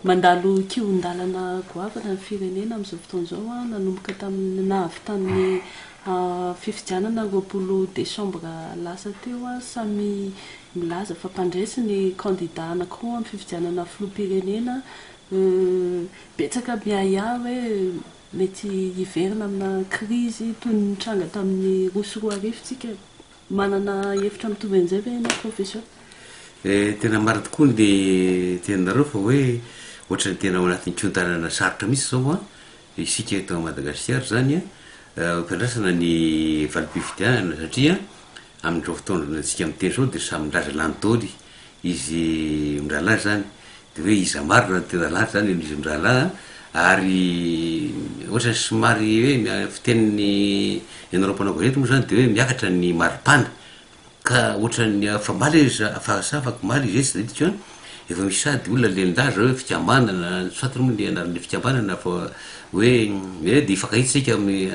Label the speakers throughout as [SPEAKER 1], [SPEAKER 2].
[SPEAKER 1] mandalo kiondalana goavana ny firenena amin'izao fotoan'izao a nanomboka tamin'ny navy tamin'ny fifidianana roapolo desambra lasa teo a samy milaza fa mpandresy ny candidat anankiroa amin'ny fifidianana filoham-pirenena betsaka miahiahy hoe mety hiverina amina krizy toy ny tranga tamin'ny roso roa arivotsika manana hevitra mitovy an'izay ve na professeur?
[SPEAKER 2] Tena maro tokoa ny tenanareo fa hoe ohatrany tena ao anatin'ny kiontanana sarotra misy zao a isika eto Madagasikara zany a mpiandrasana ny valim-pifidianana satria amin'izao fotoana antsika miteny zao dia samy milaza lany daoly izy mirahalahy zany de hoe iza maro raha tena lahy zany izy mirahalahy ary ohatra somary hoe fitenin'ny ianareo mpanao gazety moa zany de hoe miakatra ny maripana ka ohatrany fambaly fahasafaky maly izy sy ditika efa misy sady olona lendaza hoe fikambanana satry moa le anaran'ny fikambanana fa hoe de ifankahitsika amin'ny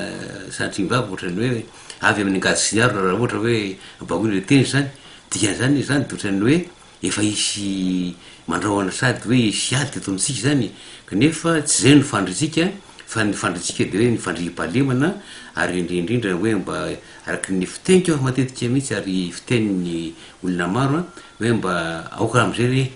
[SPEAKER 2] sanatry ny vavy ohatrany hoe avy amin'ny angady sy niaro raha ohatra hoe baholy le teny zany dikan'izany zany de ohatrany hoe efa isy mandrahona sady hoe isy ady eto amitsika zany kanefa tsy zay no fandritsika fa ny fandritsika de hoe ny fandriam-pahalemana ary indrindra hoe mba araky ny fitenika fa matetika mihitsy ary fitenin'ny olona maro hoe mba aoka am'izay hoe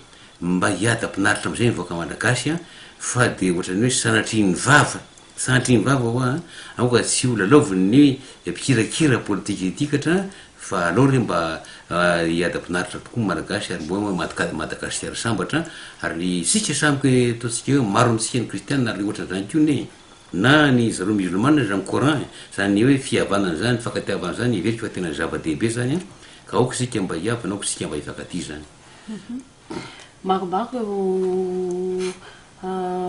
[SPEAKER 2] mba hiady ampinaritra am'izay mivoaka malagasy fa de ohatrany hoe sanatriny vava hoa aoka tsy ho lalaoviny mpikirakira politika etikatra fa aleo re mba hiady ampinaritra tokoa malagasy ary mba Madagasikara sambatra ary sika samby ataontsika hoe maro amitsika ny kristianina ary ohatran'izany koa ne na ny zareo musulmane zany coran zany hoe fihavanana zany fankatiavana zany iverika fa tena zava-dehibe zany ka aoka sika mba hiavana aoka sika mba hifankaty zany.
[SPEAKER 1] Maromaro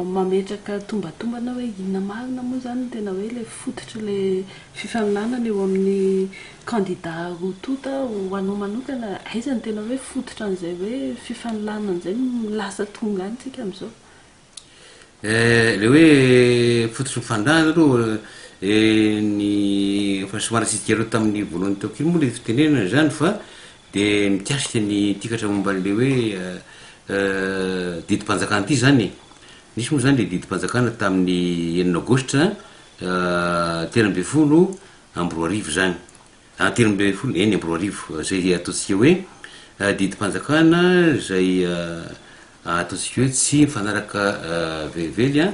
[SPEAKER 1] mametraka tombatombana hoe inona marina moa zany tena hoe le fototra le fifaninanana eo amin'ny candidat roa tota ho anao manokana aizany tena hoe fototra an'izay hoe fifaninanana an'izay lasa tonga any tsika am'izao?
[SPEAKER 2] Le hoe fototra mifandahana aloha ny fa somary sidikareo tamin'ny voalohany teo kely moa le fitenenana zany fa de mikasika ny tikatra momba le hoe didim-panjakana ty zany nisy moa zany le didim-panjakana tamin'ny 9 aogositra 13 amby 10 zany 13 roa zay ataontsika hoe didim-panjakana zay ataontsika hoe tsy mifanaraka velively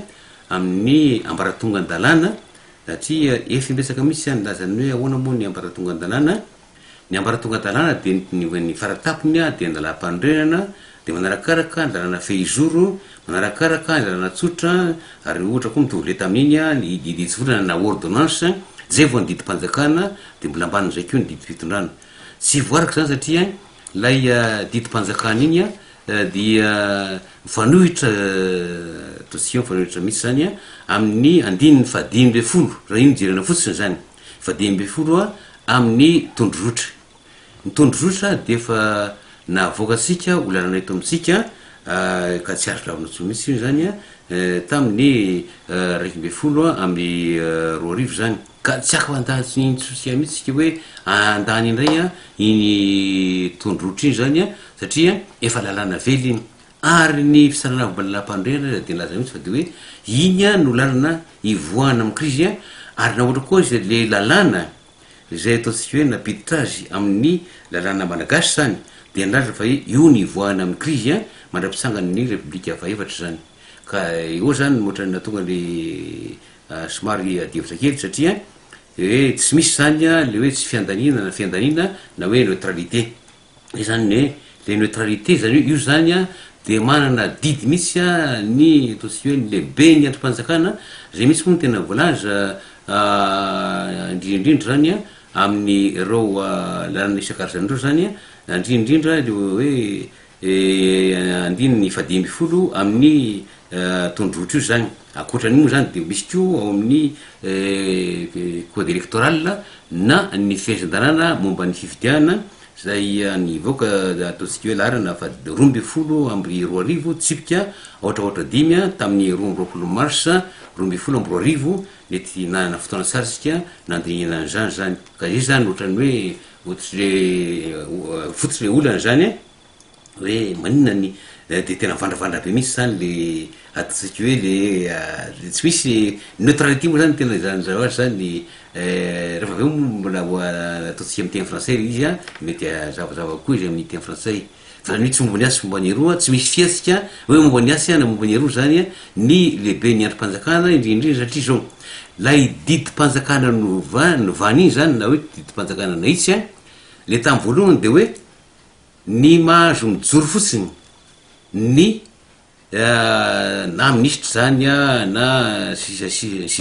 [SPEAKER 2] amin'ny ambaratonga an-dalàna satria efa imbetsaka misy any lazany hoe ahoana moa ny ambaratonga an-dalàna. Ny ambaratonga an-dalàna de ny faratapony de andalam-pandrenana de manarakaraka ny lalàna fehizoro manarakaraka ny lalàna tsotra ary ohatra koa mitovy le tamin'iny ny diditsivotana na ordonnance zay vao ny didim-panjakana de mbola ambanin'izay keo ny didim-pitondrana tsy voaraka zany satria lay didim-panjakana iny dia mifanohitra ataontsika mifanohitra mihitsy zany amin'ny andininy fahadimy raha iny jerena fotsiny zany fahadimy amin'ny tondrotra ny tondrotra de efa navoakatsika olanana eto amitsika ka tsy azo lavina tso mihitsy io zany tamin'ny 20 amin'ny 20 zany ka tsy afaka andahatsintsosika mihitsy hoe andany indray iny tondrotra iny zany satria efa lalàna vely iny ary ny fisarana mbalalampandrena de laza mihitsy fa de hoe iny no lalana ivoahana amin'ny krizy ary na ohatra koa izay le lalàna zay ataontsika hoe napiditra azy amin'ny lalàna malagasy zany de nalaza fa io ny ivoahana amin'ny krizy mandra-pitsangany ny repoblika faefatra zany ka eo zany moatrany natonga le somary adihevitra kely satria hoe tsy misy zany le hoe tsy fiandanina na fiandanina na hoe neutralité zany le neutralité zany io zany de manana didy mihitsy ny ataontsika hoe lehibe ny androm-panjakana zay mihitsy moa tena voalaza indrindrindra zany amin'ny ireo lalàna isan-karazany ireo zany indrindrindra le hoe andininy 10 amin'ny tondrotra io zany akoatran'io moa zany de misy koa ao amin'ny code électoral na ny fihezan-dalàna momba ny fifidiana zay nivoaka ataontsika hoe laharana fa 12 amby 20 tsipika ohatraohatra 5 tamin'ny 20 mars 12 amby 20 mety nanana fotoana tsara sika nandrinina an'izany zany ka izy zany ohatrany hoe ohatry le fototra le olana zany hoe maninona ny de tena vandravandra be misy zany le ataontsika hoe le tsy misy neutralité moa zany tena zany zavatra zany rehefa aveo mbola ataontsika am'teny français izy a mety zavazava koa izy amin'ny teny français fa zany hoe tsy momba ny asy momba ny aroa tsy misy fiatsika hoe momba ny asy na momba ny aroa zany a ny lehibe ny androm-panjakana indrindrindra satria zao la didym-panjakana novany iny zany na hoe didym-panjakana naitsy a le tamin'ny voalohany de hoe ny mahazo mijoro fotsiny ny na ministra zany a na sisa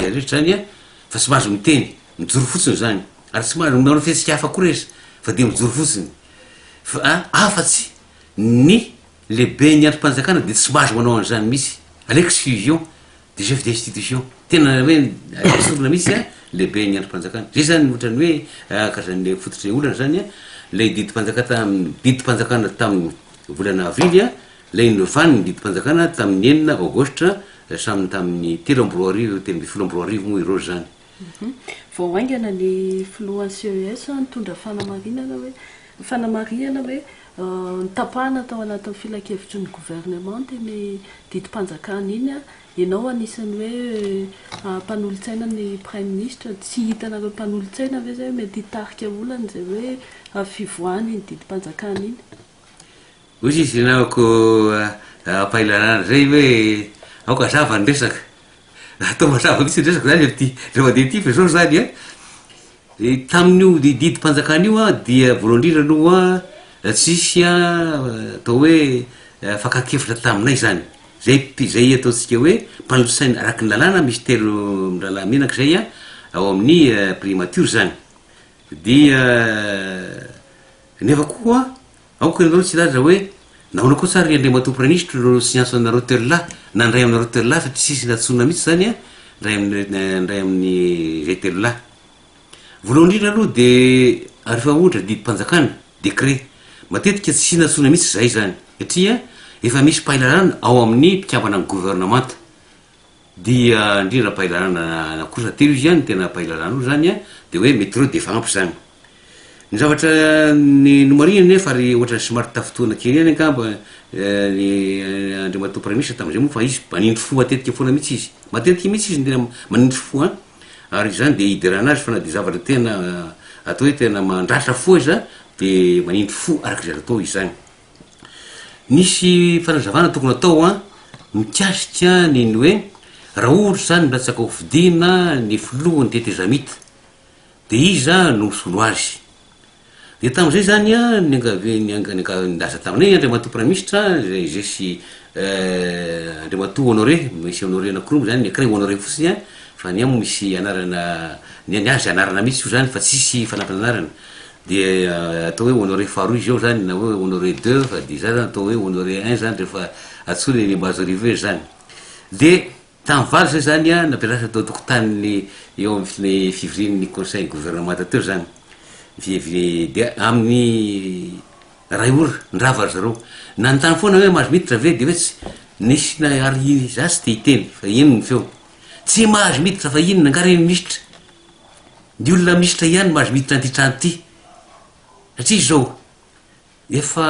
[SPEAKER 2] rehetra zany a fa tsy mahazo miteny mijoro fotsiny zany ary tsy mahazo manao fiatsika hafa koa rehetra fa de mijoro fotsiny fa afatsy ny lehibe ny androm-panjakana de tsy mahazo manao an'izany misy à l'exclusion des chefs d'institution tena hoe sorona misy a lehibe ny androm-panjakana zay zany ohatrany hoe karazan'le fototra olana zany a le didym-panjakana tamin'ny volana avrily a la inovany ny didym-panjakana tamin'ny 9 aogostra samy tamin'ny 3 moa ireo zany
[SPEAKER 1] vao aingana ny filohan'ny CES nitondra fanamariana hoe nitapahana tao anatin'ny filakevitry ny gouvernement teny didym-panjakana iny a ianao anisany hoe mpanolotsaina ny prime ministre tsy hitanareo mpanolotsaina ve zay mety hitarika olana zay hoe fivoany ny didym-panjakana iny
[SPEAKER 2] ozy izy naoko pailalana zay hoe aoka zava ny resaka atao mazava misy nresaka zany ty rehefa de ty fa zao zany a tamin'io didym-panjakana io a dia voalohany aloha tsisy a atao hoe fakakevitra taminay zany zay ataontsika hoe mpanolotsaina araky ny lalàna misy telo lala menaky zay a ao amin'ny primature zany dia nefa koa aoko anareo tsy laza hoe naona koa tsara andray mato praministre ro science anareo telo-lahy na ndray aminareo telo-lahy fa tsy sisy natsona mihitsy zany a ndray amin'ny zay telo-lahy voalohany indrindra aloha de rehefa ohatra didym-panjakana décret matetika tsy natsona mihitsy zay zany satria efa misy pailalana ao amin'ny mpikambana ny gouvernemanta dia indrindra pailalana nakosa telo izy any tena pailalana io zany a de hoe mety reo de fanampy zany ny zavatra ny nomarina nefa ary ohatra ny somary tafotoana kely any angamba ny andriamato praministre tam'izay moa fa izy manindry fo matetika foana mihitsy izy matetika mihitsy izy tena manindry fo a ary zany de ideranazy fa na de zavatra tena atao hoe tena mandratra fo iza de manindry fo araky zay atao izy zany nisy fanazavana tokony atao a mikasika niny hoe raha ohatra zany mlatsaka hovidina ny filohany tete zamita de iza no solo azy de tam'izay zany a nlaza taminay andriamato praministre zay sy andriamato honoré misy honoré anakoromo zany ny akirany honoré fotsiny a fa ny amo misy anarana ny azy anarana misy io zany fa tsisy fanampiny anarana de atao hoe honoré faharoa izy ao zany na hoe honoré 2 fa de za zany atao hoe honoré 1 zany rehefa atsony ny base arrivé zany de tam'valy zay zany a nampiarasa atao tokotaniny eo amin'ny fivrian'ny conseil gouvernemental teo zany de amin'ny ray ora ndrava ry zareo nanontany foana hoe mahazo miditra ve de hoe tsy nisy na ary za tsy te hiteny fa ino ny feo tsy mahazo miditra fa ino nangareny ministra ny olona ministra ihany mahazo miditra antytrano ty satria zao efa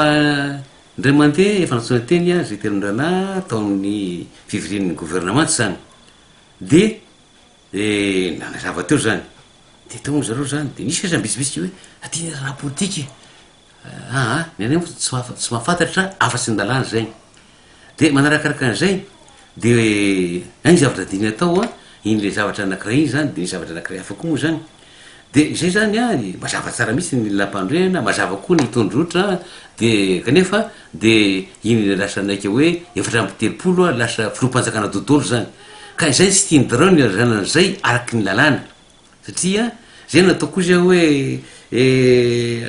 [SPEAKER 2] ndray mandeha efa natsona teny a zay tenon-drana tao amin'ny fivrian'ny gouvernement zany de nanazava teo zany de tao zareo zany de nisy kaza bisibisiky hoe aty raha politika ny any tsy mahafantatra afatsy ny-dalàna zay de manarakaraka an'izay de any zavatra diny atao a iny le zavatra anakiray iny zany de ny zavatra anakiray hafa koa moa zany de zay zany a mazava tsara misy ny lampandroena mazava koa ny tondrotra de kanefa de iny lasa naika hoe efatra amby telopolo a lasa filoam-panjakana dodolo zany ka zay tsy tiany dareo ny zanan'zay araky ny lalàna satria zay natao koa zay hoe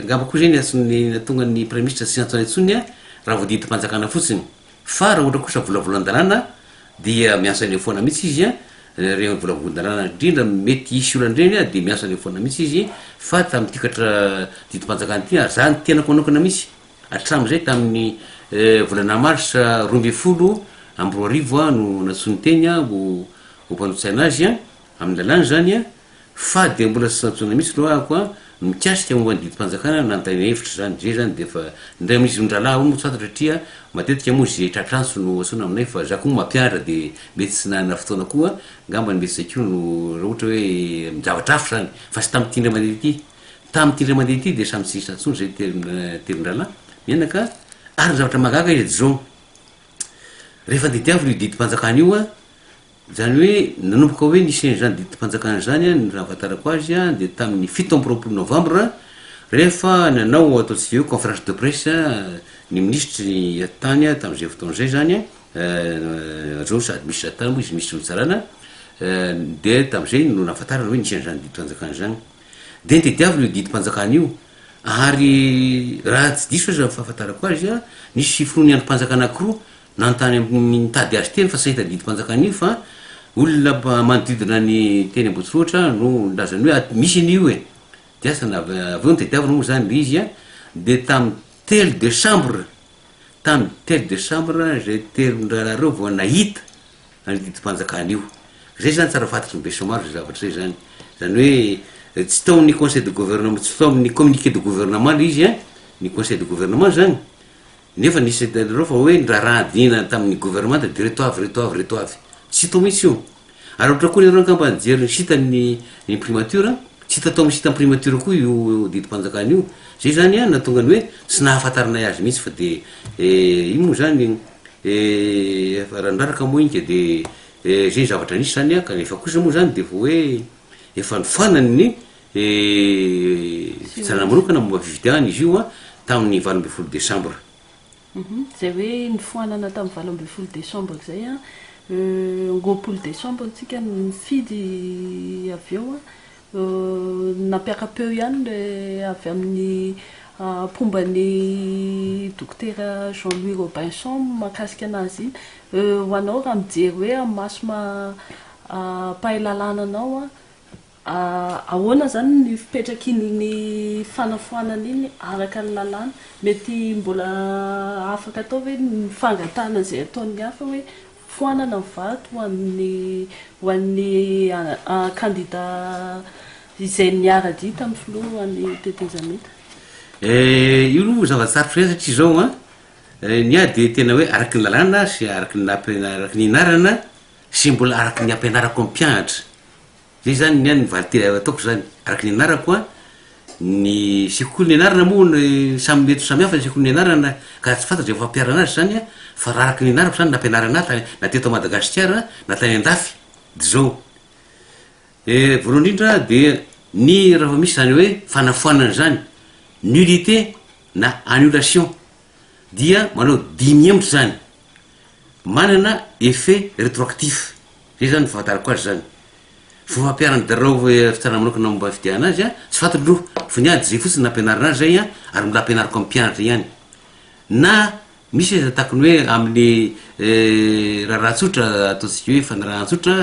[SPEAKER 2] angamba koa zay ny atsony natonga ny prime ministre tsy natsony antsony a raha vo didym-panjakana fotsiny fa raha ohatra kosa volavolan-dalàna dia miasa any foana mihitsy izy a reny volavolan-dalàna indrindra mety isy olan'ireny a de miasa any foana mihitsy izy fa tamin'ny tikatra didym-panjakana ty zany tianako manokana mihitsy atram'izay tamin'ny volana marsa 12 amby 2 arivo a no natsony teny a ho mpanontsaina azy a amin'ny lalàna zany a fa de mbola tsy natsona mihitsy loa ako a mikasika momba ny didim-panjakana nantany hevitra zany zay zany de fa ndray misy ndralahy o motsata satria matetika moa zay tratranso no asona aminay fa za koa mampianatra de mety sy nana fotoana koa ngamba ny mety zay keo no raha ohatra hoe mijavatra afo zany fa sy tamin'ny tindra mandeha ty tamin'ny tindra mandeha ty de samy sy satsony zay telondralahy mianaka ary ny zavatra magaga izy zao rehefa ditiavy io didim-panjakana io a zany hoe nanomboka hoe nisy zany didim-panjakana zany a ny raha fahatarako azy a de tamin'ny 7 novembre rehefa nanao ataontsika eo conférence de presse ny ministry tany tamin'izay fotoan'izay zany zao sady misy zatana moa izy misy olotsarana de tamin'izay no nahafantarana hoe nisy an'izany didim-panjakana zany de nitediavy io didim-panjakana io ary raha tsy diso za fahafantarako azy a nisy finoany androm-panjakana anankiroa nantany mitady azy teny fa sy nahita didim-panjakana io fa olona manodidina ny teny Ambohitriloatra no lazany hoe misy an'io e de asana aveo nitediavana moa zany le izy a de tamin'ny 3 décembre tamin'ny 3 décembre zay telondralahy reo vao nahita any didim-panjakana io zay zany tsara fantatry ny be somaro zay zavatra zay zany zany hoe tsy tao amin'ny conseil de gouvernement tsy tao amin'ny communiqué de gouvernement le izy a ny conseil de gouvernement zany nefa nisy reo fa hoe raha adina tamin'ny gouvernement de reto avy tsy tao mihitsy io ary ohatra koa nereo angamba nijery sitany primature tsy hita tao amin'ny sitany primature koa io didim-panjakana io zay zany a natonga ny hoe tsy nahafantaranay azy mihitsy fa de io moa zany randraraka moa inka de zay zavatra nisy zany a ka nefa kosa moa zany de vo hoe efa nifanany fitsarana manokana momba fividiahana izy io a tamin'ny 20 décembre
[SPEAKER 1] zay hoe nifoanana tamin'ny 20 décembre zay a 20 décembre tsika mifidy avy eo a nampiaka-peo ihany le avy amin'ny pombany docteur Jean-Louis Robinson mahakasika anazy iny ho anao raha mijery hoe amin'ny maso mpahay lalàna anao a ahoana zany ny fipetrakin'ny fanafoanana iny araka ny lalàna mety mbola afaka atao hoe nifangatana zay ataon'ny hafa hoe foanana mivato ho an'ny candidat izay niara-dia tamin'ny filohan'ny tetezameta
[SPEAKER 2] io no zava-tsarotra zay satria zao a ny a de tena hoe araky ny lalàna sy araky ny inarana sy mbola araky ny ampianarako mpianatra zay zany ny any valite ataoko zany araky ny anarako a ny sekoly ny anarana moa samy mety samy hafa ny sekoly ny anarana ka tsy fantatry efa fampiarana azy zany a fa raha araky ny anarako zany nampianarana na teto Madagasikara na tany andafy de zao voalohany indrindra de ny raha misy zany hoe fanafoanana zany nullité na annulation dia manao 10 miembotra zany manana effet rétroactif zay zany fahatarako azy zany fampiarana dareo fitsarana manokana momba fidiahana azy a tsy fantatra loha fa niady zay fotsiny nampianarana azy zay a ary mbola ampianarako amin'ny mpianatra ihany na misy izy atakony hoe amin'ny raha tsotra ataontsika hoe fanarahan-tsotra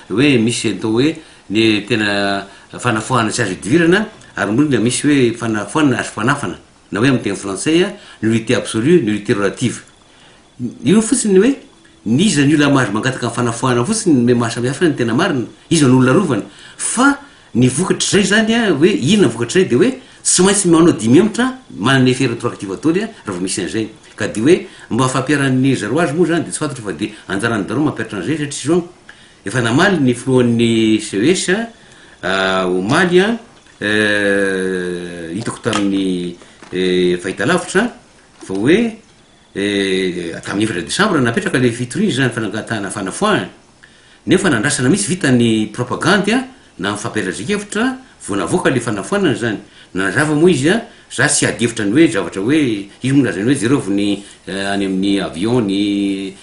[SPEAKER 2] hoe misy atao hoe ny tena fanafohana tsy azo idivirana ary molina misy hoe fanafohana azo fanafana na hoe amin'ny teny français a nullité absolue nullité relative io fotsiny hoe ny izy ny olona mahazo mangataka amin'ny fanafohana fotsiny me mahasamihafa ny tena marina izy n'olona rovana fa ny vokatra zay zany a hoe inona vokatra zay de hoe tsy maintsy manao 10 miembotra manana effet rétroactif atoly a raha vao misy an'izay ka de hoe mba fampiaran'ny zaro azy moa zany de tsy fantatra fa de anjarany dareo mampiatra an'izay satria zao efa namaly ny filohan'ny CES omaly a hitako tamin'ny fahitalavitra fa hoe tamin'ny 1 décembre napetraka le vitrine zany fanangatahana fanafohana nefa nandrasana mihitsy vita ny propagande a na mifampiara-zikevitra vao navoaka le fanafohanana zany nazava moa izy a za tsy adevitra ny hoe zavatra hoe izy moa lazany hoe zareo vony any amin'ny avion ny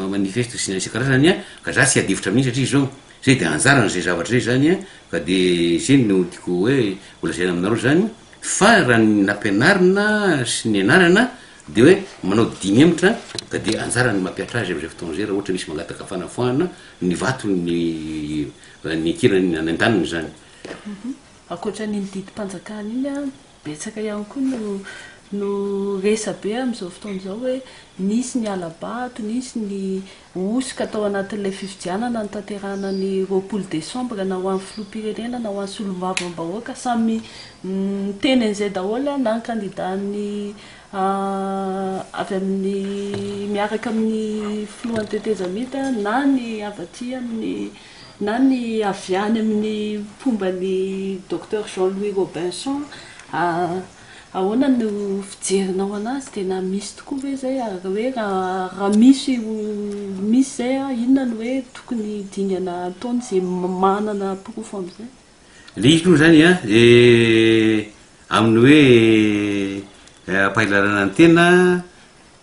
[SPEAKER 2] manifeste sy isan-karazany a ka za tsy adevitra amin'iny satria zao zay de anjarana zay zavatra zay zany a ka de zay no tiako hoe olazaina aminareo zany fa raha ny nampianarina sy ny anarana de hoe manao 10 miembotra ka de anjarany mampiatra azy am'izay fotoan'izay raha ohatra misy mangataka fanafohana ny vato ny kirany an-daniny zany
[SPEAKER 1] akoatra ny didim-panjakana iny a betsaka ihany koa no resa be amin'izao fotoan'izao hoe nisy ny alabato, nisy ny osika atao anatin'ilay fifidianana ny tanterahana ny 20 Desambra na ho an'ny filoham-pirenena na ho an'ny solombavambahoaka samy teny an'izay daholo na ny kandidany avy amin'ny miaraka amin'ny filohan'ny tetezamita na ny avaty amin'ny na ny aviany amin'ny fombany docteur Jean-Louis Robinson ahoana no fijerinao anazy tena misy tokoa hoe zay hoe raha misy zay inona no hoe tokony dingana ataony zay manana profo am'izay
[SPEAKER 2] le izy aloha zany amin'ny hoe ampahailarana ny tena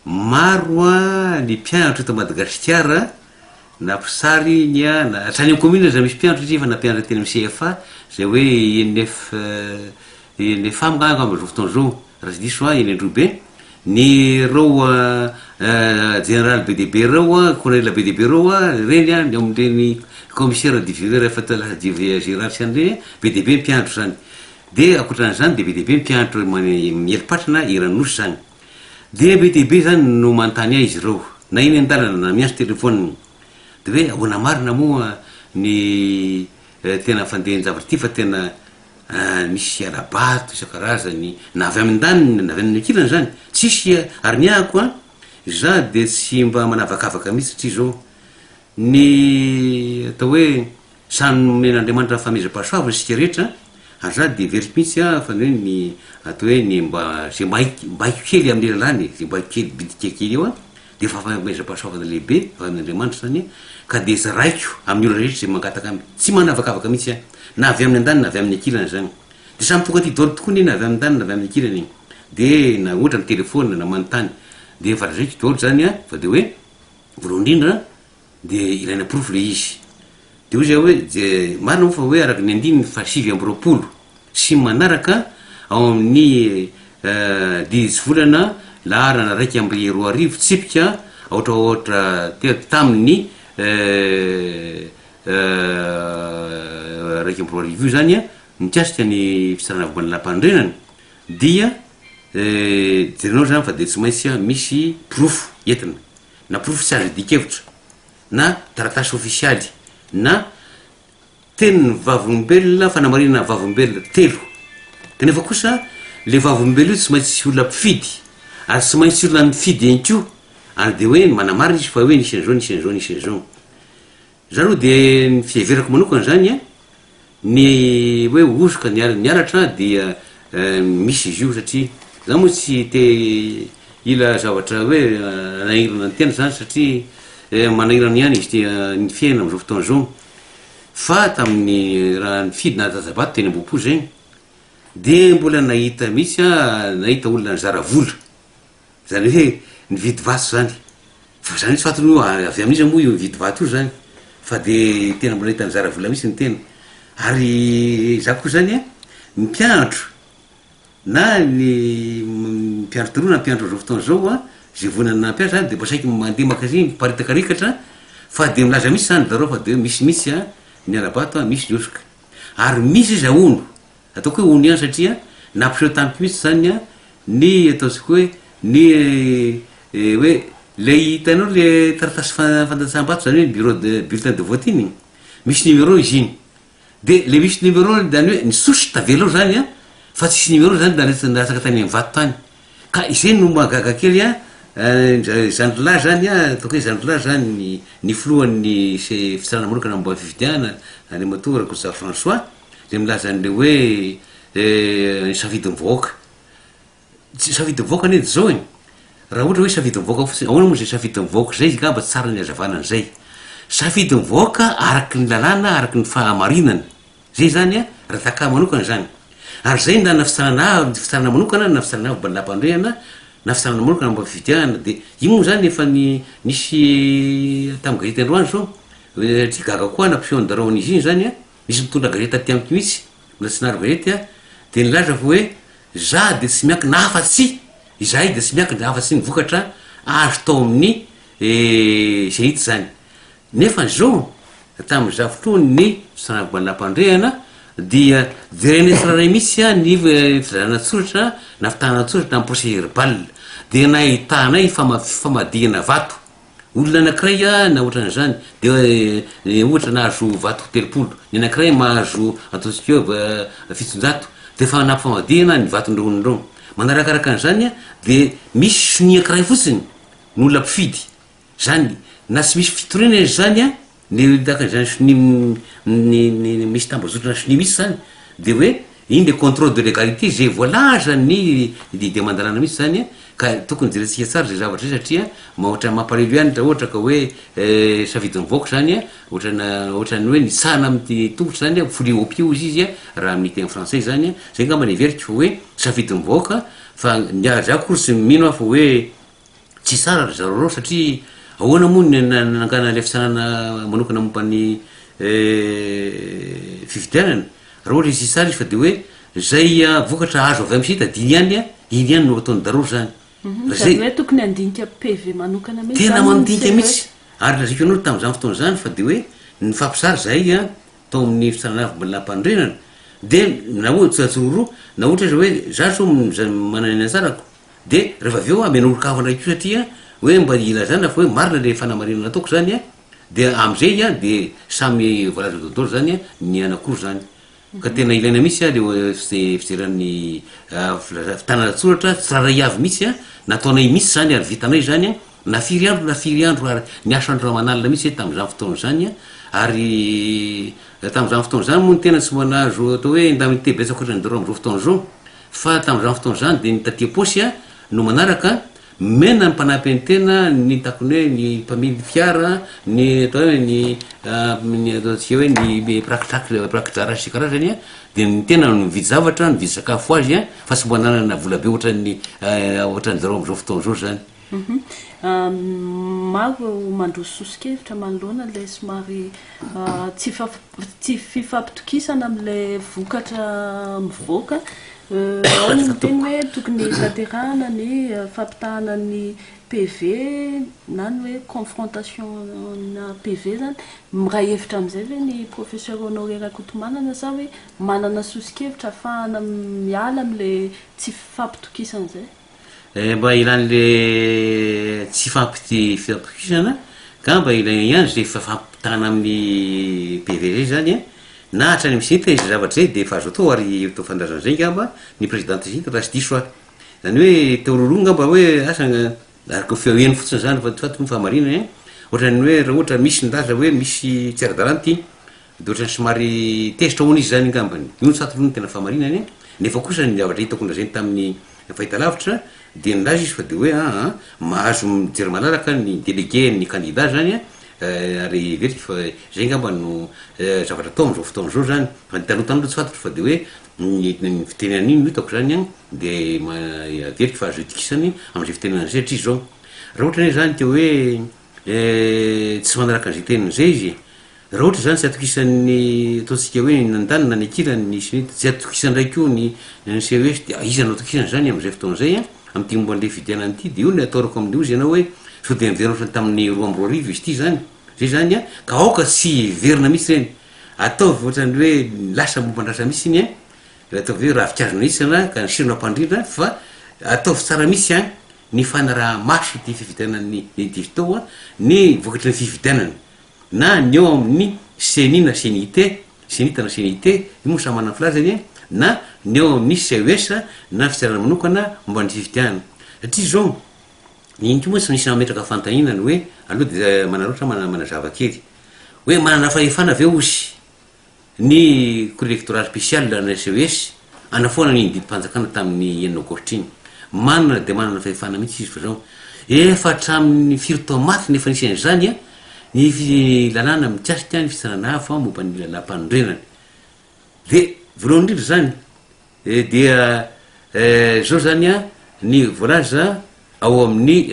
[SPEAKER 2] maro ny mpianatra eto Madagasikara na mpisary ny na hatrany amin'ny commune zay misy mpianatra satria fa na mpianatra teny amin'ny CFA zay hoe INF mangako amin'izao fotoan'izao raha tsy diso Enendrobe ny reo général BDB reo colonel BDB reo reny amin'ireny commissaire du rehefa lasa général sy an'ireny BDB mpianatra zany de akoatran'izany de BDB mpianatra mielipatrana Iranosy zany de BDB zany no manontany ahy izy reo na iny an-dalana na miantso telefôniny de hoe ahoana marina moa ny tena fandehany zavatra ty fa tena misy arabato isan-karazany na avy amin'ny daniny na avy amin'ny akilany zany tsisy ary ny ahako za de tsy mba manavakavaka mihitsy satria zao ny atao hoe samy men'Andriamanitra famezam-pahasoavana isika rehetra ary za de veriko mihitsy fa hoe ny atao hoe ny mba zay mbaiko kely amin'ny lalany zay mbaiko kely bidika kely eo de fa famezam-pahasoavana lehibe avy amin'Andriamanitra zany ka de za raiko amin'ny olo rehetra zay mangataka aminy tsy manavakavaka mihitsy na avy amin'ny andany na avy amin'ny akilany zany de samy tonga ty dolo tokoa na avy amin'ny andany na avy amin'ny akilany de na ohatra ny telefôna na manontany de fa raiky dolo zany fa de hoe voalohany indrindra de ilaina profo le izy de hoy zay hoe de marina moa fa hoe araky ny 9/20 sy manaraka ao amin'ny 10 volana laharana 1/2 tsipika ohatraohatra tamin'ny 1/2 zany mikasika ny fisarana voalampanondrenany dia jerinao zany fa de tsy maintsy misy profo entina na profo tsy azo dikevitra na taratasy ofisialy na tenin'ny vavolombelona fanamarinana vavolombelona telo kanefa kosa le vavolombelona io tsy maintsy sy olona mpifidy ary tsy maintsy olona mifidy ihany ko ary de hoe manamarina izy fa hoe nisy an'izao nisy an'izao nisy an'izao za aloha de ny fiheverako manokana zany ny hoe osoka niaratra dia misy izy io satria za moa tsy te ila zavatra hoe anahirana ny tena zany satria manahirana ihany izy ny fiaina am'izao fotoan'izao fa tamin'ny raha nifidy na zazabato teny am-bopo zany de mbola nahita mihitsy nahita olona nizara vola zany hoe nividy vato zany fa zany tsy fatony avy amin'izy moa io nividy vato io zany fa de tena mbola nahita nizara vola mihitsy ny tena ary za koa zany mpianatro na ny mpianatro toroa na mpianatro zao fotoan'izao zay vonana mpiasa de mba saiky mandeha makazy mparitakariakatra fa de milaza misy zany dareo fa de misy mihitsy ny arabato misy ny osoka ary misy izy ono ataoko hoe ono ihany satria nampiseho tamiko mihitsy zany ny ataontsika hoe ny hoe le hitanao le taratasy fandatsaham-bato zany hoe bureau de bulletin de vote iny misy numéro izy iny de le misy numéro zany hoe nisosy tavelo zany fa tsisy numéro zany nasaka tany amin'ny vato tany ka izay no magaga kely zandrilahy zany ataoko hoe zandrilahy zany ny filohan'ny fisarana manokana mba fifidiana any matoa rakosa François de milaza an'le hoe safidy mivoaka safidy mivoaka anie zao raha ohatra hoe safidy mivoaka fotsiny ahoana moa zay safidy mivoaka zay izy ngamba tsara ny azavana an'izay safidy mivoaka araky ny lalàna araky ny fahamarinana zay zany raha taka manokana zany ary zay na fisarana manokana na fisarana mbalampanondrehana na fisarana manokana mba fifidiana de io moa zany efa nisy tamin'ny gazety androany zao ty gaga koa nampisehoany dareo an'izy iny zany misy mitondra gazety ty amiko mihitsy mbola tsy nary gazety de nilaza fa hoe za de tsy miaky nahafatsy izahay de tsy miaky nahafatsy ny vokatra azo tao amin'ny zay hita zany nefa zao tamin'za fotoany ny fisarana mbalampanondrehana dia jerenetsiraray misy a ny fizarana-tsoratra na fitahanatsoratra na procédure bal de nahitanay famadihana vato olona anakiray a na ohatran'zany de ohatra nahazo vato telopolo ny anakiray mahazo ataontsika fitonjato de fa nampfamadihana ny vatondronondro manarakaraka an'zany a de misy sonia kiray fotsiny nyolona mpifidy zany na tsy misy fitorena izy zany a ny takan'zany soni misy tambazotrana soni misy zany de hoe iny le contrôle de légalité zay voalaza ny demandalana misy zany ka tokony jerentsika tsara zay zavatra zay satria maohatra mampalelo ihany dra ohatra ka hoe safidy mivoaka zany a ohatrany hoe nitsahana amin'ny tongotra zany a folie au pied izy izy a raha amin'ny teny français zany a zay ngamba ny everika fa hoe safidy mivoaka fa za kory sy mino a fa hoe tsy tsara zareo satria ahoana moa nangana le fisanana manokana mombany fifidianana raha ohatra izy tsara izy fa de hoe zay vokatra azo avy am'sita diny ihany a iny ihany no ataony daroro zany
[SPEAKER 1] hoe tokony andinika PV manokana mihitsy
[SPEAKER 2] tena mandinika mihitsy ary laziko anao tam'zany fotoana zany fa de hoe ny fampisary zay a tao amin'ny fisananavy-lampanondrenana de na ohatry tsororo na ohatra izy hoe za so manana ny antsarako de rehefa avy eo amen'olo-kavana ko satria hoe mba ilazana fa hoe marina le fanamarinana ataoko zany a de am'izay a de samy voalaza dodolo zany a ny anakoro zany ka tena ilaina misy a le fijeran'ny fitanana-tsoratra tsiraray avy misy a nataonay misy zany ary vitanay zany a na firy andro ary niaso andro ramanalina misy tam'zany fotoana zany a ary tam'zany fotoana zany moa ny tena tsy manazo atao hoe indamité betsaka ohatrany daro am'zao fotoana zao fa tam'zany fotoana zany de nitatia posy a no manaraka mena ny mpanampy any tena ny takony hoe ny mpamily fiara ny atao hoe ny ataontsika hoe ny prakidrara sy karazany a de ny tena mividy zavatra mividy sakafo azy a fa tsy mbo nanana vola be ohatrany zareo am'zao fotoana zao zany
[SPEAKER 1] maro mandroso sosikevitra manoloana le somary tsy fifampitokisana am'le vokatra mivoaka ao ny teny hoe tokony tanterahana ny fampitahana ny PV na ny hoe confrontation na PV zany miray hevitra am'izay ve ny professeur Honoré Rakotomanana sa hoe manana sosikevitra ahafahana miala am'le tsy fifampitokisana zay
[SPEAKER 2] mba ilan'le tsy fifampitokisana ka mba ilaina ihany zay fampitahana amin'ny PV zay zany a na hatrany misinta izy zavatra zay de fa azo atao ary tao fandrazana zay ngamba ny présidente zinta raha sy diso a zany hoe teololo ngamba hoe asa araka feoeny fotsiny zany fa marina ohatrany hoe raha ohatra misy ndaza hoe misy tsy ara-dalana ty de ohatrany somary tezitra hoana izy zany ngambany io satolony tena famarinany nefa kosa ny zavatra hitako lazany tamin'ny fahitalavitra de nilaza izy fa de hoe mahazo mijery malalaka ny délégué ny candidat zany ary veriky fa zay ngamba no zavatra atao am'zao fotoana zao zany fa nytanotanolo tsy fantatra fa de hoe ny fitenenana iny no hitako zany a de veriky fa azo itikisany am'zay fitenenana zay hatry zao raha ohatra hoe zany te hoe tsy manaraka an'zay teniny zay izy raha ohatra zany tsy atokisan'ny ataontsika hoe nandanina ny akilany ny sinity tsy atokisan ndray ko ny CES de izy anao atokisana zany am'zay fotoana zay a am'ty momban'le fidianany ty de io ny ataorako amin'io izy ianao hoe so de miverina ohatrany tamin'ny 2 izy ty zany zay zany a ka aoka tsy verina misy reny ataovy ohatrany hoe lasa mombandrasa misy iny ataovy hoe rahafikazona isana ka nisirona ampandrindra fa ataovy tsara misy a ny fanaraha maso ty fividianany divitao ny vokatry ny fividianany na ny eo amin'ny CENI na CNIT CNIT na CNIT io moa samy manana filazany na ny eo amin'ny CES na fitsarana manokana momba ny fividianana satria zao iny ko moa tsy misy nametraka fantaninany hoe aloha de manaroatra manazava kely hoe manana fahefana aveo osy ny cour électoral spécial na CES anafoana ny didim-panjakana tamin'ny enina aogositra iny manana de manana fahefana mihitsy izy fa zao efa hatramin'ny firy maty nefa nisy an'izany a ny lalàna mikiasika ny fisanana hafa momba ny lalam-panondrenany de voalohany indrindra zany dia zao zany a ny voalaza ao amin'ny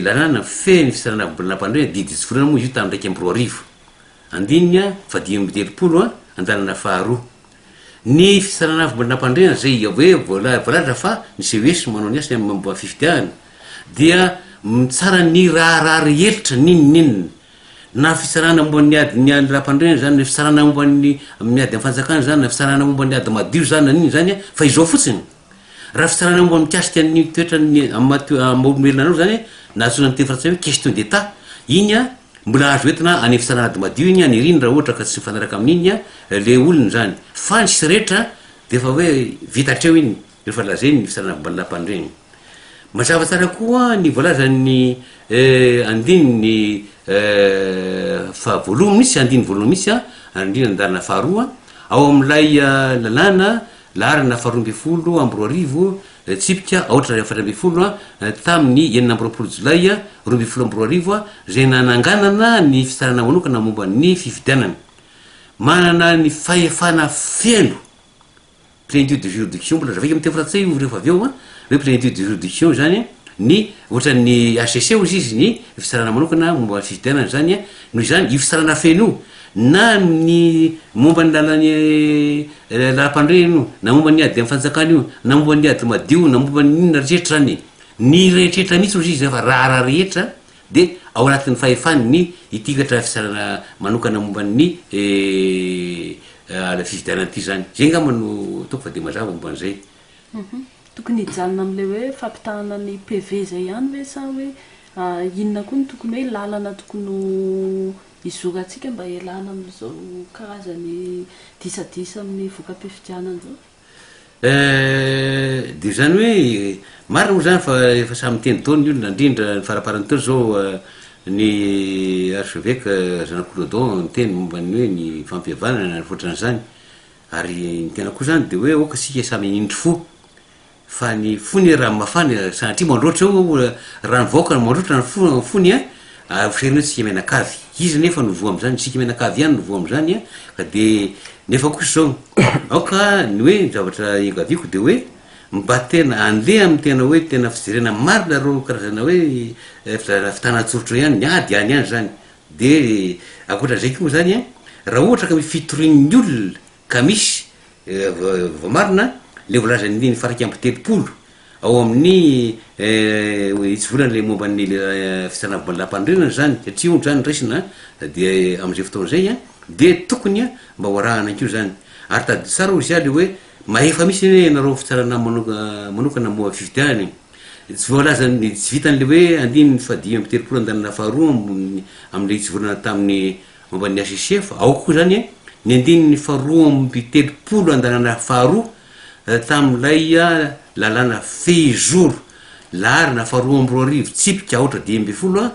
[SPEAKER 2] lalàna feny fisanana lalam-panondrenana diditsy volana moa izy io tamin'ndraiky amby 2 andininy a fa 10 a andalana faharoa ny fisanana lalam-panondrenana zay hoe voalaza fa ny CES manao ny asa mba fifidiahana dia mitsara ny raha rehetra ninninina na fisarana momban'ny ady ny rampandreny zany fisarana momban'ny amin'ny ady am'fanjakana zany na fisarana momban'ny ady madio zany naniny zany fa izao fotsiny raha fisarana momba mikasika ny toetrany olombelona anao zany na azona ny tefratsy hoe question d'état iny a mbola azo entina any fisarana ady madio iny any riny raha ohatra ka tsy mifanaraka amin'iny a le olony zany fa ny sy rehetra de fa hoe vitatreo iny rehefa lazeny ny fisarana momban'ny lampandreny mazava tsara koa ny voalazany andiny fa voalomy misy andiny voalomy misy a andrina andalana faharoa ao am'lay lalàna laharana faharoamby folo amby roa arivo tsipika aotra efatra amby folo a tamin'ny enina amby roapolo jolay a roamby folo amby roa arivo a zay nananganana ny fisarana manokana momba ny fifidianana manana ny fahefana feno plénitude de juridiction mbola zavaiky am'teny frantsay rehefa avy eo a hoe plénitude de juridiction zany ny ohatran'ny ACC ozy izy ny fisarana manokana momba fifidianana zany a noho izany io fisarana feno na ny momba ny lalany lampandreno na momba ny ady am'fanjakana io na momba ny ady madio na momba ninona rehetra zany ny rehetrrehetra mihitsy ozy izy rehefa raha rehetra de ao anatin'ny fahefany ny itikatra fisarana manokana momba ny fifidianana ty zany zay ngamano toko fa de mazava momba an'izay
[SPEAKER 1] tokony hijalona am'le hoe fampitahana ny PV zay ihany hoe sa hoe inona koa ny tokony hoe lalana tokony izoratsika mba ialana am'izao karazany disadisa amin'ny voka-pifidianana zao
[SPEAKER 2] de zany hoe marina moa zany fa efa samy teny taony ny olona indrindra ny faraparany teo zao ny archevêque Jean-Claude ny teny momba ny hoe ny fampihavanana foatran'izany ary ny tena koa zany de hoe oka sika samy indry fo fa ny fony raha mafana sanatria mandroatra eo raha nivoaka mandroatra ny fony a fiserina hoe tsika menakavy izy nefa novoa am'zany tsika menakavy ihany novoa am'zany a ka de nefa kosa zao aoka ny hoe zavatra ingaviko de hoe mba tena andeha am'y tena hoe tena fijerena marina ro karazana hoe fitanatsorotra ihany ny ady any ihany zany de akoatra zay koa zany a raha ohatra ka mifitorian'ny olona ka misy voamarina le volazany ny faraky ampy telopolo ao amin'ny itsy volana le momba ny fisarana momba ny lampandrenana zany satria ondro zany raisina de am'izay fotoan'zay a de tokony a mba hoarahana ankio zany ary tady tsara ozy a le hoe mahefa misy hoe nareo fisarana manokana moa fifidianany tsy voalazany tsy vitan'le hoe andiny fadimy amby telopolo andalana faharoa am'le itsy volana tamin'ny momba ny ACC fa ao koa zany ny andininy faharoa amby telopolo andalana faharoa tam'lay lalàna fejoro laharina faharoa amby roa arivo tsipika aotra dimy amby folo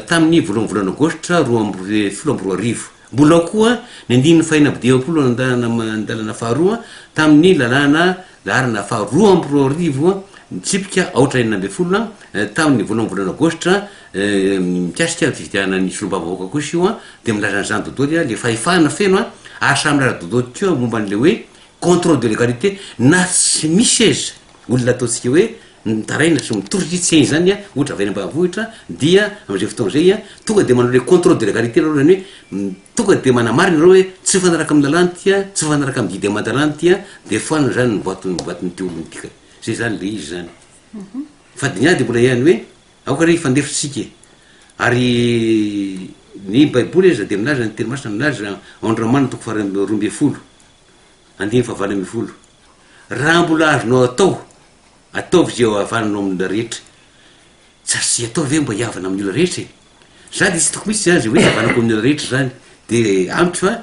[SPEAKER 2] tamin'ny voalohany volana aogositra roa amby folo amby roa arivo mbola koa ny andininy fahina amby dimampolo andalana faharoa tamin'ny lalàna laharina faharoa amby roa arivo tsipika aotra enina amby folo tamin'ny voalohany volana aogositra mikasika fifidianana ny solombavavoaka kosa io de milazan'izany dodoly le fahefana feno ary samy laza dodoly keo momba n'le hoe contrôle de légalité na tsy misy eza olona ataotsika hoe mitaraina sy mitorotsy tsy zany ohatra avy any ambanivohitra dia am'izay fotoan'zay tonga de manao le contrôle de légalité reo zany hoe tonga de manamarina reo hoe tsy fanaraka amin'ny lalàny tya tsy fanaraka amin'ny didy aman-dalàny tya de foana zany boatiny ty olony tika zay zany le izy zany fa de niady mbola ihany hoe aoka re fandefitsika ary ny baiboly eza de milaza ny teny masina milaza andramana toko roamby folo andiny fa valo amby folo raha mbola azonao ataovy zay avananao amin'ny rehetra tsasy atao ve mba hiavana amin'ny olona rehetra za de tsy toko misy zany zay hoe avanako amin'ny olona rehetra zany de amity fa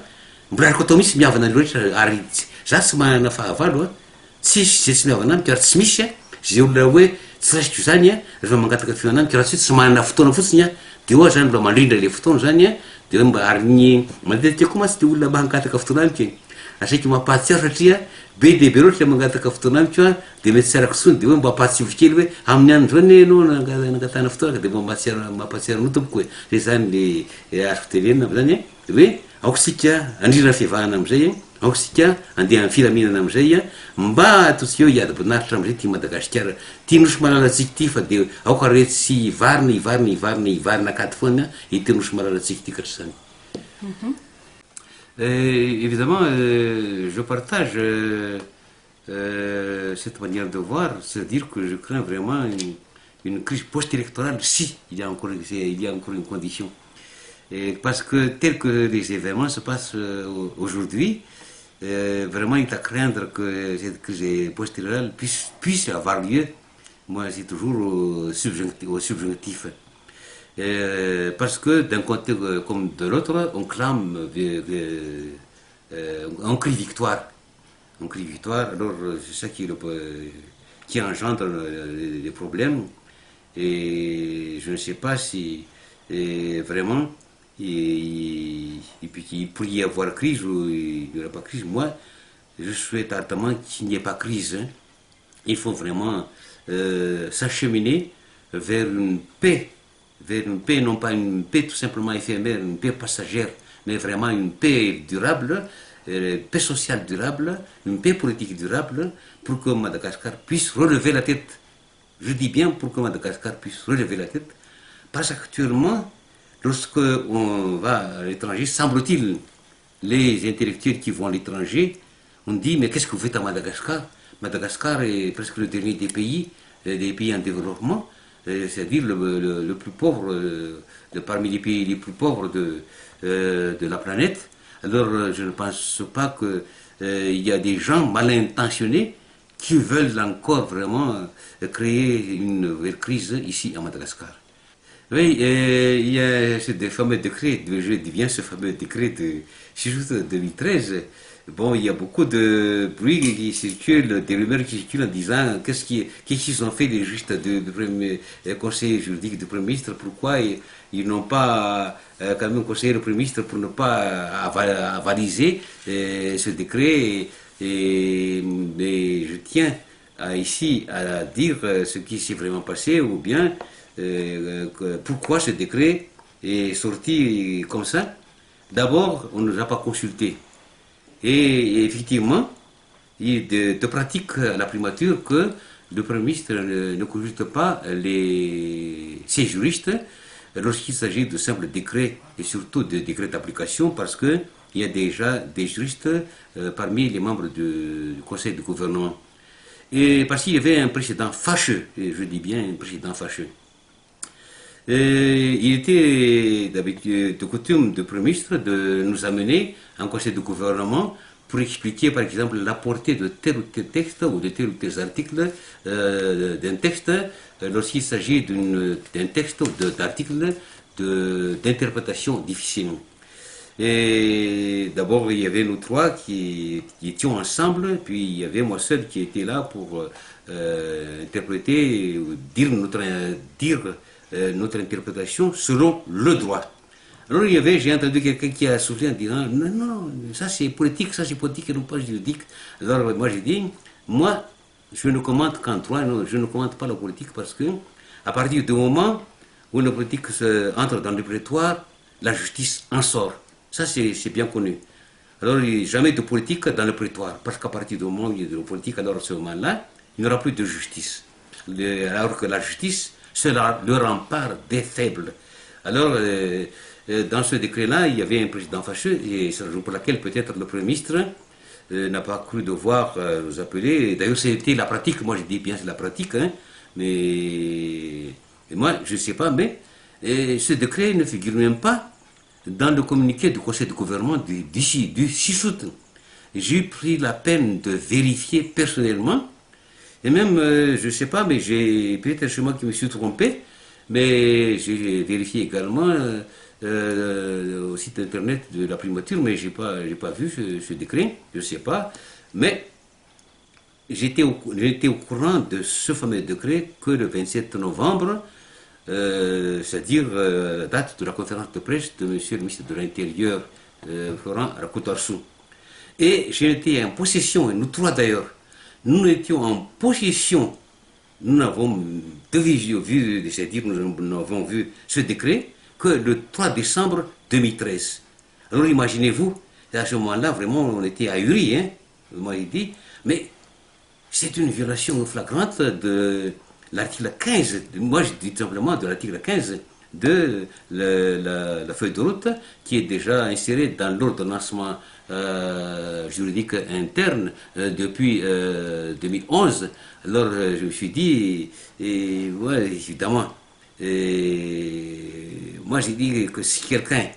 [SPEAKER 2] mbola ariko atao misy miavana ny rehetra ary za tsy manana fahavalo tsisy zay tsy miavana amiko ary tsy misy zay olona hoe tsy raisiko zany rehefa mangataka fihaonamiko raha tsy hoe tsy manana fotoana fotsiny de oa zany mba mandrindra le fotoana zany de hoe mba ary ny matetika koa masy de olona mangataka fotoana amiko asaiky mampahatsiaro satria be de be loatra le mangataka fotoana amiko de mety tsy arako tsony de hoe mba ampahatsivo kely hoe amin'ny andro zany anao nangatana fotoana ka de mba mampahatsiaro no tompoko zay zany le azo fitenenina zany hoe aokosika andrindra fivahana am'izay aokosika andeha amin'ny filaminana am'izay mba ataotsika hoe hiady bonaritra am'izay ty Madagasikara ty nosy malalatsika ty fa de aoka retsy ivarina akady foana ity nosy malalatsika ty katry zany. Évidemment, je partage cette manière de voir, c'est-à-dire que je crains vraiment une crise post-électorale si il y a encore une condition. Et parce que tel que les événements se passent aujourd'hui, vraiment il est à craindre que cette crise post-électorale puisse avoir lieu. Moi, c'est toujours au subjonctif. Parce que d'un côté comme de l'autre, on clame on crie victoire. On crie victoire, alors c'est ça qui engendre les problèmes. Et je ne sais pas si vraiment il pourrait y avoir crise ou il n'y aura pas crise. Moi, je souhaite ardemment qu'il n'y ait pas crise. Hein. Il faut vraiment s'acheminer vers une paix, non pas une paix tout simplement éphémère, une paix passagère, mais vraiment une paix durable, paix sociale durable, une paix politique durable, pour que Madagascar puisse relever la tête. Je dis bien pour que Madagascar puisse relever la tête, parce qu'actuellement, lorsque on va à l'étranger, semble-t-il, les intellectuels qui vont à l'étranger, on dit mais qu'est-ce que vous faites à Madagascar? Madagascar est presque le dernier des pays en développement, c'est-à-dire le plus pauvre, parmi les pays les plus pauvres de la planète. Alors je ne pense pas qu'il y a des gens mal intentionnés qui veulent encore vraiment créer une nouvelle crise ici à Madagascar. Oui, il y a ce fameux décret, je dis bien ce fameux décret de 6 août 2013. Bon, il y a beaucoup de bruit qui circulent, des rumeurs qui circulent en disant qu'est-ce qu'ils ont fait les juristes du premier conseil juridique du Premier ministre, pourquoi ils n'ont pas quand même conseillé le Premier ministre pour ne pas avaliser ce décret. Mais je tiens ici à dire ce qui s'est vraiment passé ou bien pourquoi ce décret est sorti comme ça. D'abord, on ne nous a pas consulté. Et effectivement, il est de pratique à la primature que le Premier ministre ne consulte pas ses juristes lorsqu'il s'agit de simples décrets et surtout de décrets d'application parce qu'il y a déjà des juristes parmi les membres du conseil de gouvernement. Et parce qu'il y avait un précédent fâcheux, et je dis bien un précédent fâcheux. Il était d'habitude de coutume du Premier ministre de nous amener en conseil de gouvernement pour expliquer par exemple la portée de tel ou tel texte ou de tel ou tel article d'un texte lorsqu'il s'agit d'un texte ou d'article d'interprétation difficile. Et d'abord, il y avait nous trois qui étions ensemble, puis il y avait moi seul qui était là pour interpréter, dire notre interprétation selon le droit. Alors j'ai entendu quelqu'un qui a soufflé en disant non, non, ça c'est politique et non pas juridique. Alors moi j'ai dit, moi je ne commente qu'en droit, non, je ne commente pas la politique parce que à partir du moment où la politique entre dans le prétoire, la justice en sort. Ça c'est bien connu. Alors il n'y a jamais de politique dans le prétoire parce qu'à partir du moment où il y a de la politique, alors à ce moment-là, il n'y aura plus de justice. Alors que la justice, c'est le rempart des faibles. Alors, dans ce décret-là, il y avait un président fâcheux, et c'est la raison pour laquelle peut-être le Premier ministre n'a pas cru devoir nous appeler. D'ailleurs, c'était la pratique, moi je dis bien c'est la pratique, hein, mais moi je ne sais pas, mais ce décret ne figure même pas dans le communiqué du conseil de gouvernement du 6 août. J'ai pris la peine de vérifier personnellement. Et même, je ne sais pas, mais peut-être chez moi qui me suis trompé, mais j'ai vérifié également au site internet de la primature, mais je n'ai pas vu ce décret, je ne sais pas. Mais j'étais au courant de ce fameux décret que le 27 novembre, c'est-à-dire la date de la conférence de presse de M. le ministre de l'Intérieur, Florent Rakoutarsou. Et j'étais en possession, et nous trois d'ailleurs, nous étions en possession, nous n'avons vu, c'est-à-dire nous avons vu ce décret que le 3 décembre 2013. Alors imaginez-vous, à ce moment-là, vraiment, on était ahuris, hein, moi il dit, mais c'est une violation flagrante de l'article 15, moi je dis simplement de l'article 15 de la feuille de route qui est déjà insérée dans l'ordonnancement juridique interne depuis 2011. Alors je me suis dit, ouais, évidemment, moi j'ai dit que si quelqu'un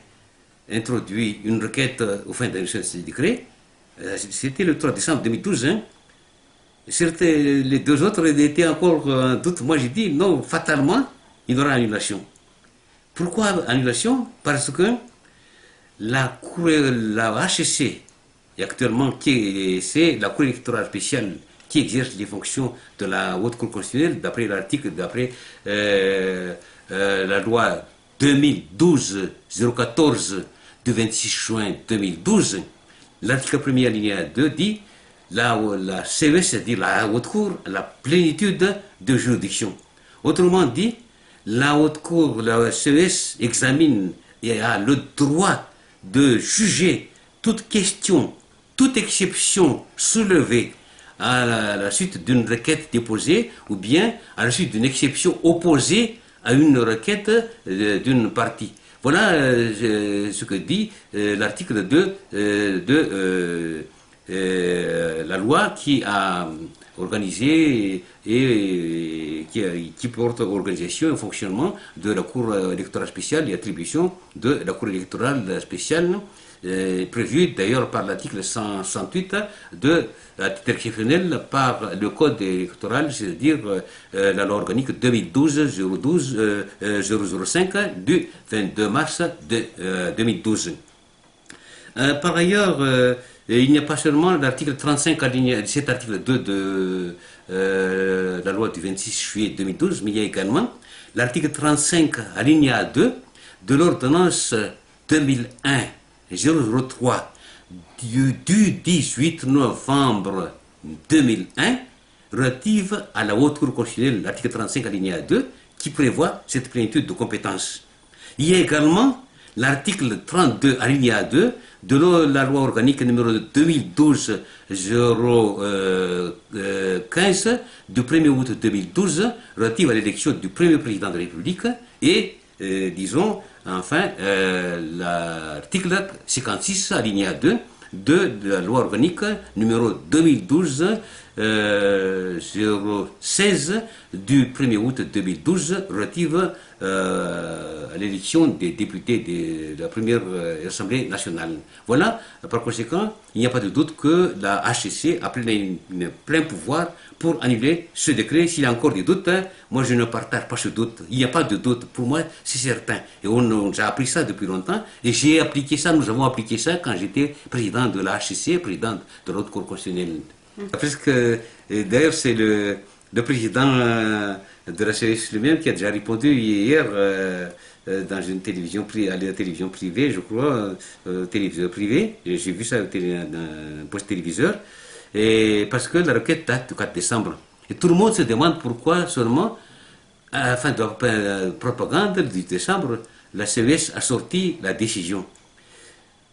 [SPEAKER 2] introduit une requête au fin d'annulation de ce décret. C'était le 3 décembre 2012. Hein. Les deux autres étaient encore en doute. Moi, j'ai dit non, fatalement, il y aura annulation. Pourquoi annulation? Parce que la HCC, actuellement, c'est la Cour électorale spéciale qui exerce les fonctions de la Haute Cour constitutionnelle, d'après l'article, d'après la loi 2012-014 du 26 juin 2012. L'article 1er alinéa 2 dit la CES, c'est-à-dire la Haute Cour, la plénitude de juridiction. Autrement dit, la Haute Cour, la CES examine et a le droit de juger toute question, toute exception soulevée à la suite d'une requête déposée ou bien à la suite d'une exception opposée à une requête d'une partie. Voilà ce que dit l'article 2 de la loi qui a organisé et qui porte organisation et fonctionnement de la Cour électorale spéciale et attribution de la Cour électorale spéciale, prévue d'ailleurs par l'article 168 de à titre exceptionnel par le code électoral, c'est-à-dire la loi organique 2012-005 du 22 mars 2012. Par ailleurs, il n'y a pas seulement l'article 35, cet article 2 de la loi du 26 juillet 2012, mais il y a également l'article 35, alinéa 2 de l'ordonnance 2001-003 du 18 novembre 2001 relative à la Haute Cour constitutionnelle, l'article 35 alinéa 2, qui prévoit cette plénitude de compétences. Il y a également l'article 32 alinéa 2 de la loi organique numéro 2012-015 du 1er août 2012 relative à l'élection du premier président de la République et, disons, enfin, l'article 56 alinéa 2 de la loi organique numéro 2012-016 du 1er août 2012 relative à l'élection des députés de la première Assemblée nationale. Voilà, par conséquent, il n'y a pas de doute que la HCC a plein pouvoir pour annuler ce décret. S'il y a encore des doutes, moi je ne partage pas ce doute. Il n'y a pas de doute. Pour moi, c'est certain. Et on a appris ça depuis longtemps. Et j'ai appliqué ça, nous avons appliqué ça quand j'étais président de la HCC, président de l'autre Cour constitutionnelle. Parce que, d'ailleurs, c'est le président de la CES lui-même qui a déjà répondu hier dans une télévision à la télévision privée, je crois, téléviseur privé. J'ai vu ça dans un poste téléviseur. Et parce que la requête date du 4 décembre. Et tout le monde se demande pourquoi seulement, à la fin de la propagande du décembre, la CES a sorti la décision.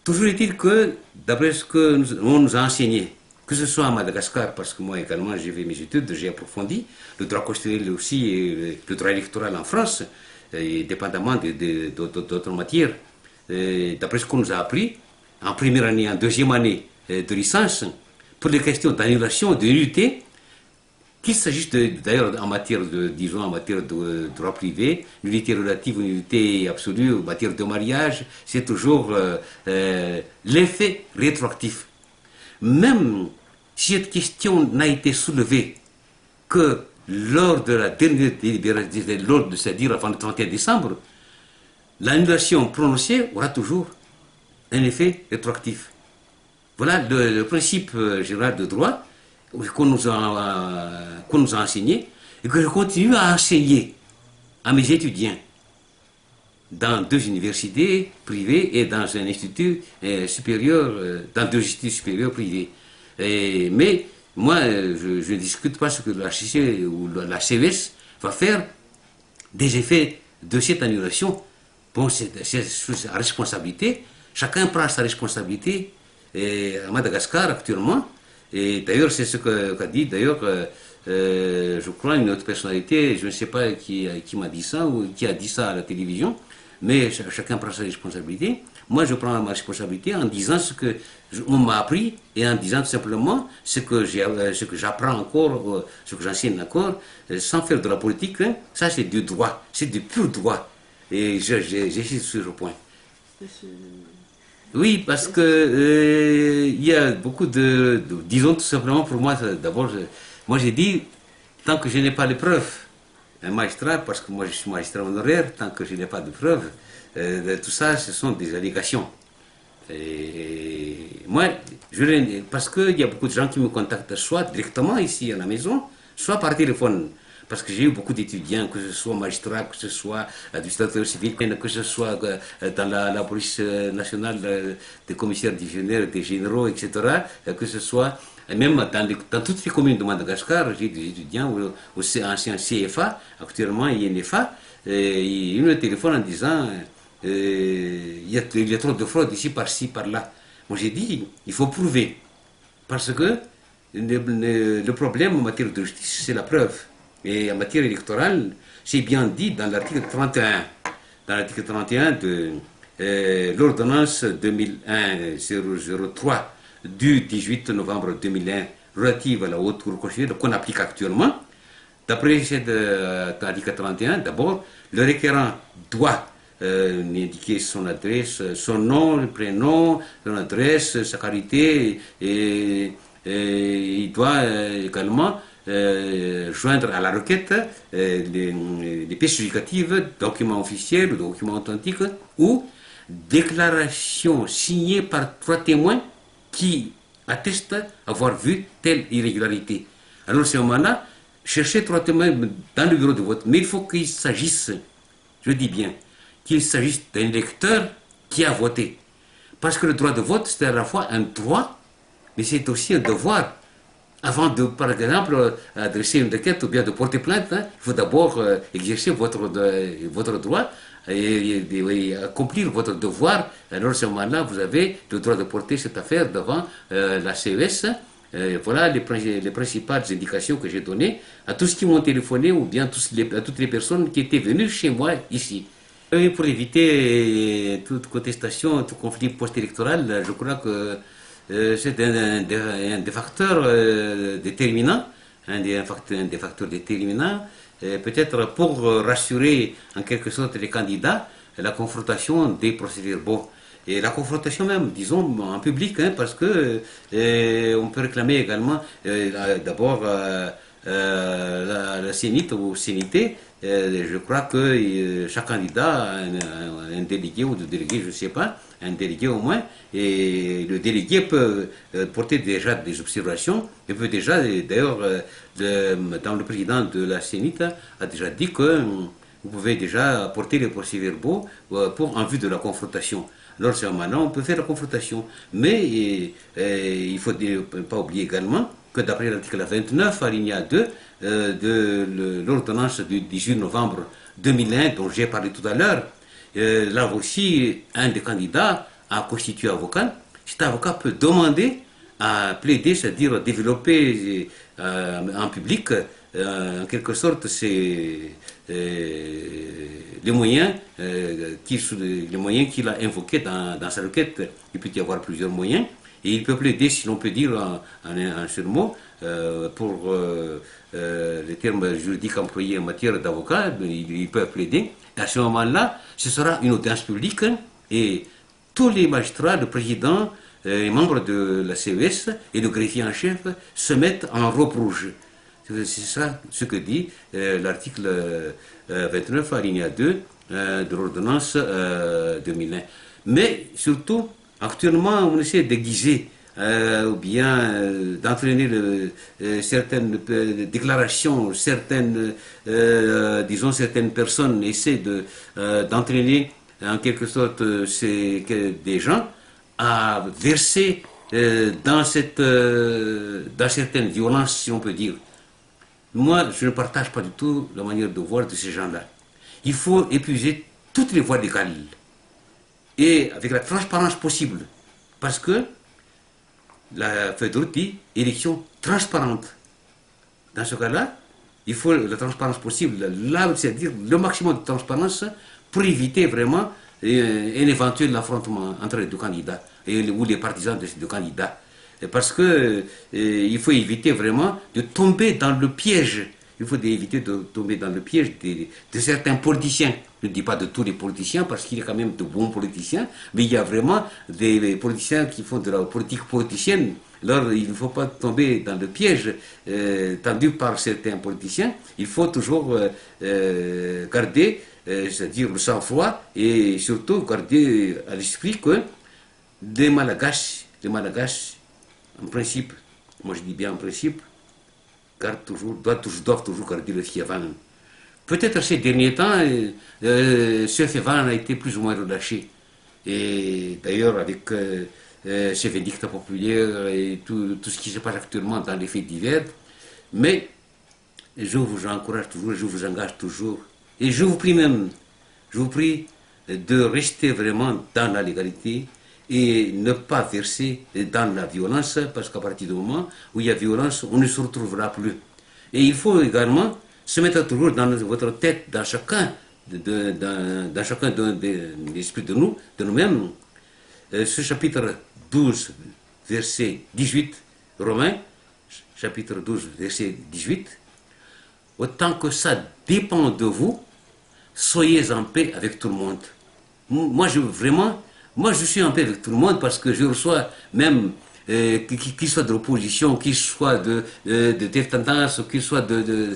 [SPEAKER 2] Toujours est-il que, d'après ce qu'on nous a enseigné, que ce soit à Madagascar, parce que moi également j'ai fait mes études, j'ai approfondi, le droit constitutionnel aussi, et le droit électoral en France, et dépendamment d'autres matières. D'après ce qu'on nous a appris, en première année, en deuxième année de licence, pour les questions d'annulation, de nullité, qu'il s'agisse d'ailleurs en matière en matière de droit privé, nullité relative ou nullité absolue, en matière de mariage, c'est toujours l'effet rétroactif. Même si cette question n'a été soulevée que lors de la dernière délibération, c'est-à-dire avant le 31 décembre, l'annulation prononcée aura toujours un effet rétroactif. Voilà le principe général de droit qu'on nous a enseigné et que je continue à enseigner à mes étudiants dans deux universités privées et dans un institut supérieur, dans deux instituts supérieurs privés. Mais moi, je ne discute pas ce que la HCC ou la CES va faire des effets de cette annulation. Bon, c'est sa responsabilité. Chacun prend sa responsabilité. Et à Madagascar actuellement, et d'ailleurs c'est ce qu'a dit d'ailleurs je crois une autre personnalité, je ne sais pas qui m'a dit ça ou qui a dit ça à la télévision, mais chacun prend sa responsabilité. Moi je prends ma responsabilité en disant ce que on m'a appris et en disant tout simplement ce que j'apprends encore, ce que j'enseigne encore, sans faire de la politique. Hein. Ça c'est du droit, c'est du pur droit et j'insiste sur ce point. Oui, parce que il y a beaucoup disons tout simplement pour moi, d'abord, moi j'ai dit, tant que je n'ai pas les preuves, un magistrat, parce que moi je suis magistrat honoraire, tant que je n'ai pas de preuves, tout ça, ce sont des allégations. Et moi, parce qu'il y a beaucoup de gens qui me contactent soit directement ici à la maison, soit par téléphone. Parce que j'ai eu beaucoup d'étudiants, que ce soit magistrat, que ce soit administrateur civil, que ce soit dans la police nationale, des commissaires divisionnaires, des généraux, etc., que ce soit même dans toutes les communes de Madagascar, j'ai des étudiants au ancien CFA, actuellement INFA, ils me téléphonent en disant il y a trop de fraude ici, par-ci, par-là. Moi j'ai dit, il faut prouver. Parce que le problème en matière de justice, c'est la preuve. Et en matière électorale, c'est bien dit dans l'article 31. Dans l'article 31 de l'ordonnance 2001-003 du 18 novembre 2001 relative à la haute cour constitutionnelle qu'on applique actuellement. D'après cet article 31, d'abord, le requérant doit indiquer son adresse, son nom, le prénom, son adresse, sa qualité, et il doit également joindre à la requête les pièces justificatives, documents officiels, documents authentiques ou déclaration signée par 3 témoins qui attestent avoir vu telle irrégularité. Alors, à ce moment-là, chercher 3 témoins dans le bureau de vote, mais il faut qu'il s'agisse, je dis bien, qu'il s'agisse d'un électeur qui a voté. Parce que le droit de vote, c'est à la fois un droit, mais c'est aussi un devoir. Avant de, par exemple, adresser une requête ou bien de porter plainte, il faut d'abord exercer votre droit et accomplir votre devoir. Alors, à ce moment-là, vous avez le droit de porter cette affaire devant la CES. Voilà les principales indications que j'ai données à tous qui m'ont téléphoné ou bien à toutes les personnes qui étaient venues chez moi ici. Et pour éviter toute contestation, tout conflit post-électoral, je crois que c'est un des facteurs déterminants, un des facteurs déterminants, peut-être pour rassurer en quelque sorte les candidats, la confrontation des procès-verbaux. Et la confrontation même, disons, en public, parce que on peut réclamer également d'abord la sénite ou sénité. Je crois que chaque candidat a un délégué ou deux délégués, je ne sais pas, un délégué au moins, et le délégué peut porter déjà des observations, et peut déjà, d'ailleurs, dans le président de la Sénite a déjà dit que vous pouvez déjà porter les procès-verbaux en vue de la confrontation. Alors, maintenant, on peut faire la confrontation. Mais il ne faut pas oublier également que d'après l'article 29, alinéa 2 de l'ordonnance du 18 novembre 2001, dont j'ai parlé tout à l'heure, là aussi, un des candidats a constitué avocat. Cet avocat peut demander à plaider, c'est-à-dire développer en public, en quelque sorte, les moyens qu'il a invoqués dans sa requête. Il peut y avoir plusieurs moyens. Et il peut plaider, si l'on peut dire en un seul mot, pour les termes juridiques employés en matière d'avocat, ils peuvent plaider. Et à ce moment-là, ce sera une audience publique et tous les magistrats, le président, les membres de la CES et le greffier en chef se mettent en robe rouge. C'est ça ce que dit l'article 29, alinéa 2 de l'ordonnance 2001. Mais surtout, actuellement, on essaie d'aiguiser ou bien d'entraîner certaines déclarations, certaines personnes essaient d'entraîner en quelque sorte des gens à verser dans certaines violences, si on peut dire. Moi, je ne partage pas du tout la manière de voir de ces gens-là. Il faut épuiser toutes les voies légales et avec la transparence possible. Parce que la feuille de route dit élection transparente. Dans ce cas-là, il faut la transparence possible. Là, c'est-à-dire le maximum de transparence pour éviter vraiment un éventuel affrontement entre les deux candidats ou les partisans de ces deux candidats. Parce que il faut éviter vraiment de tomber dans le piège il faut éviter de tomber dans le piège de certains politiciens. Je ne dis pas de tous les politiciens, parce qu'il y a quand même de bons politiciens, mais il y a vraiment des politiciens qui font de la politique politicienne. Alors, il ne faut pas tomber dans le piège tendu par certains politiciens. Il faut toujours garder, c'est-à-dire le sang-froid, et surtout garder à l'esprit que les Malgaches, en principe, moi je dis bien en principe, doivent toujours garder le Fievan. Peut-être ces derniers temps, ce Fievan a été plus ou moins relâché. Et d'ailleurs, avec ces vindictats populaires et tout ce qui se passe actuellement dans les faits divers, mais je vous encourage toujours, je vous engage toujours, et je vous prie même, je vous prie de rester vraiment dans la légalité et ne pas verser dans la violence, parce qu'à partir du moment où il y a violence, on ne se retrouvera plus. Et il faut également se mettre toujours dans votre tête, dans chacun des esprits de nous-mêmes, ce chapitre 12, verset 18, Romains, chapitre 12, verset 18, autant que ça dépend de vous, soyez en paix avec tout le monde. Moi, je suis en paix avec tout le monde, parce que je reçois même, qu'il soit de l'opposition, qu'il soit de tendance, qu'il soit de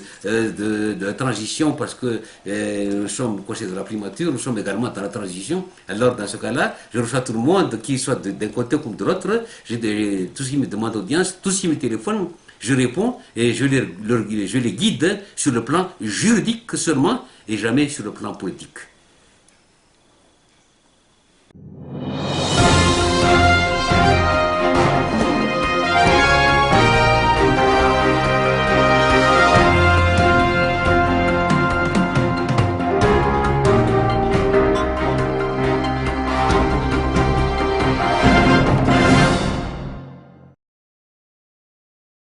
[SPEAKER 2] la transition, parce que nous sommes conseillers de la primature, nous sommes également dans la transition. Alors, dans ce cas-là, je reçois tout le monde, qu'il soit d'un côté comme de l'autre. Tout ce qui me demande audience, tout ce qui me téléphone, je réponds et je les guide sur le plan juridique seulement, et jamais sur le plan politique.